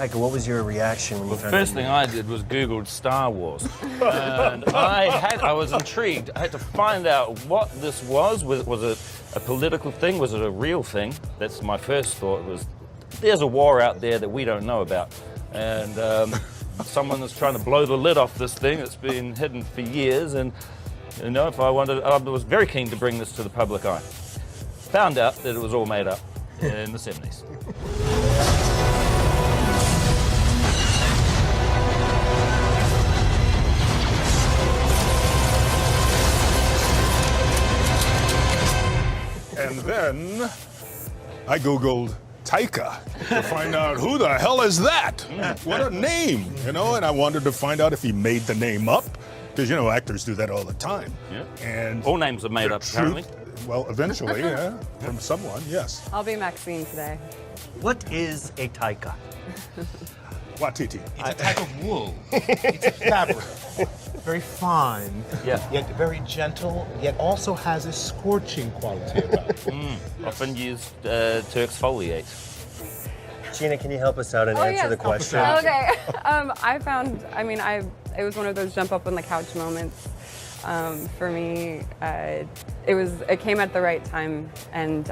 Taika, what was your reaction when you The found out? first thing I did was Googled Star Wars. And I was intrigued. I had to find out what this was. Was it a political thing? Was it a real thing? That's my first thought. Was there's a war out there that we don't know about. And someone is trying to blow the lid off this thing that's been hidden for years. And you know, I was very keen to bring this to the public eye. Found out that it was all made up in the 70s. And then I Googled Taika to find out who the hell is that? What a name, you know? And I wanted to find out if he made the name up, because, you know, actors do that all the time. Yeah. And All names are made up, apparently. Well, eventually, yeah, from someone, yes. I'll be Maxine today. What is a Taika? Watiti. It's a type of wool. It's a fabric. Very fine, yet very gentle, yet also has a scorching quality about it. Often used to exfoliate. Gina, can you help us out and answer yes. the question? Okay. It was one of those jump up on the couch moments. For me, it came at the right time, and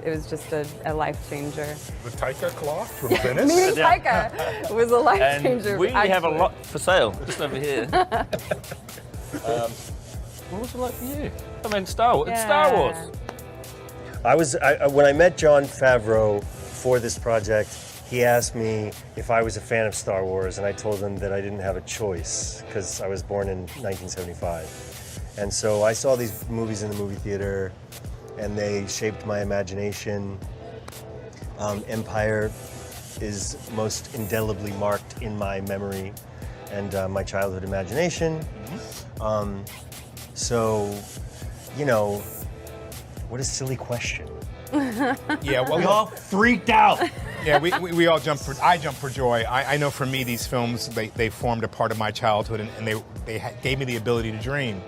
it was just a life changer. The Taika cloth from Venice? Meeting Taika was a life changer. And we have a actually. lot for sale, just over here. What was it like for you? I mean, Star Wars. It's Star Wars. When I met Jon Favreau for this project, he asked me if I was a fan of Star Wars, and I told him that I didn't have a choice because I was born in 1975. And so I saw these movies in the movie theater, and they shaped my imagination. Empire is most indelibly marked in my memory and my childhood imagination. So, you know, what a silly question. Yeah, well, We all freaked out. yeah, we all jumped for. I jumped for joy. I know for me, these films they formed a part of my childhood, and they gave me the ability to dream,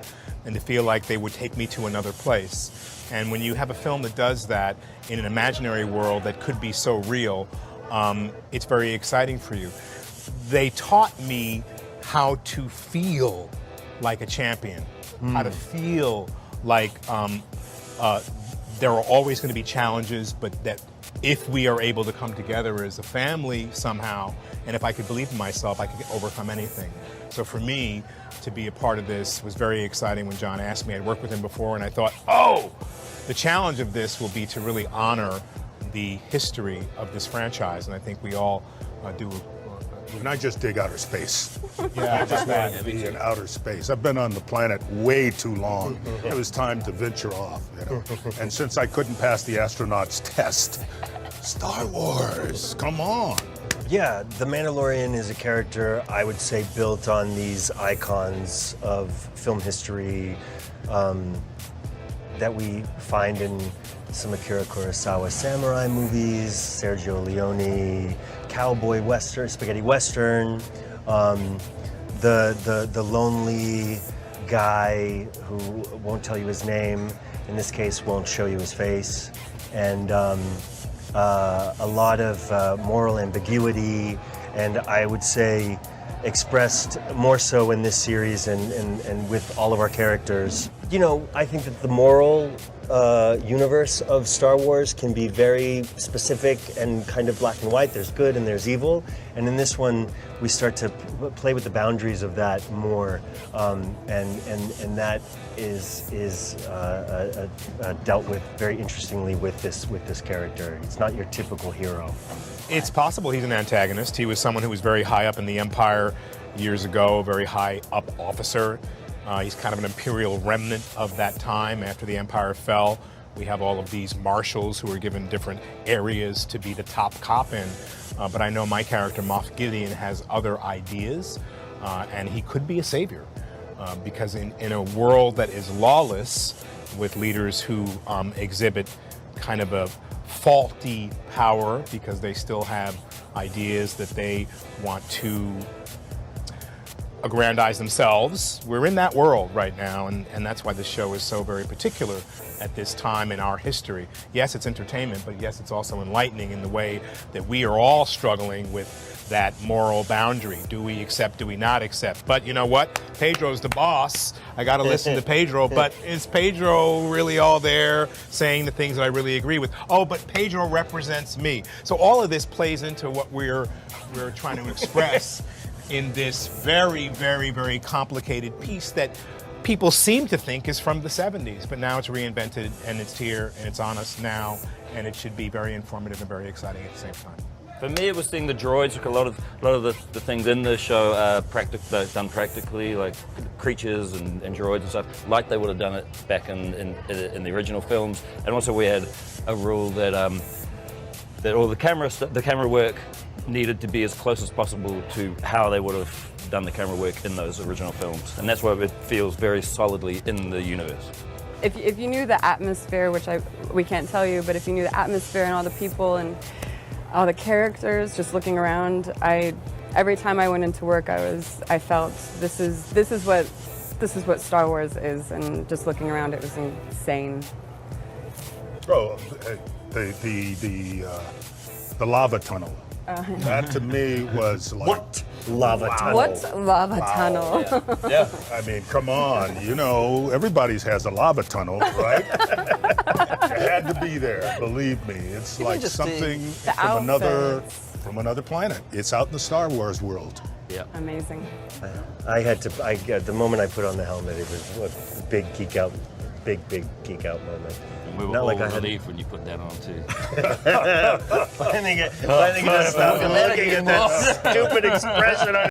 and to feel like they would take me to another place. And when you have a film that does that in an imaginary world that could be so real, it's very exciting for you. They taught me how to feel like a champion, how to feel like there are always going to be challenges, but that if we are able to come together as a family somehow, and if I could believe in myself, I could overcome anything. So for me, to be a part of this was very exciting when John asked me. I'd worked with him before, and I thought, oh, the challenge of this will be to really honor the history of this franchise, and I think we all do. And I just dig outer space. Yeah, I just want to be in outer space. I've been on the planet way too long. It was time to venture off, you know. And since I couldn't pass the astronaut's test, Star Wars, come on. Yeah, the Mandalorian is a character, I would say, built on these icons of film history that we find in some Akira Kurosawa samurai movies, Sergio Leone, cowboy western, spaghetti western, the lonely guy who won't tell you his name, in this case won't show you his face, and a lot of moral ambiguity, and I would say expressed more so in this series and with all of our characters. You know, I think that the moral universe of Star Wars can be very specific and kind of black and white. There's good and there's evil. And in this one, we start to play with the boundaries of that more. And that is dealt with very interestingly with this character. It's not your typical hero. It's possible he's an antagonist. He was someone who was very high up in the Empire years ago, a very high up officer. He's kind of an imperial remnant of that time after the Empire fell. We have all of these marshals who are given different areas to be the top cop in. But I know my character, Moff Gideon, has other ideas, and he could be a savior. Because in a world that is lawless, with leaders who exhibit kind of a faulty power because they still have ideas that they want to aggrandize themselves. We're in that world right now, and that's why the show is so very particular at this time in our history. Yes, it's entertainment, but yes, it's also enlightening in the way that we are all struggling with that moral boundary. Do we accept, do we not accept? But you know what? Pedro's the boss. I gotta listen to Pedro, but is Pedro really all there saying the things that I really agree with? Oh, but Pedro represents me. So all of this plays into what we're trying to express in this very, very, very complicated piece that people seem to think is from the 70s, but now it's reinvented and it's here and it's on us now, and it should be very informative and very exciting at the same time. For me, it was seeing the droids. Like a lot of the things in the show done practically, like creatures and droids and stuff, like they would have done it back in the original films. And also, we had a rule that that all the camera work needed to be as close as possible to how they would have done the camera work in those original films, and that's why it feels very solidly in the universe. If you knew the atmosphere, which we can't tell you, but if you knew the atmosphere and all the people and all the characters, just looking around, every time I went into work, I felt this is what Star Wars is, and just looking around, it was insane. Bro, the lava tunnel. That to me was like, What lava tunnel? What lava tunnel? Yeah. I mean, come on, you know, everybody's has a lava tunnel, right? It had to be there, believe me. It's like just something the from another planet. It's out in the Star Wars world. Yeah. Amazing. The moment I put on the helmet, it was a big geek out moment. We were Not all like I had- relieved when you put that on too. I think it just stopped looking at that stupid expression on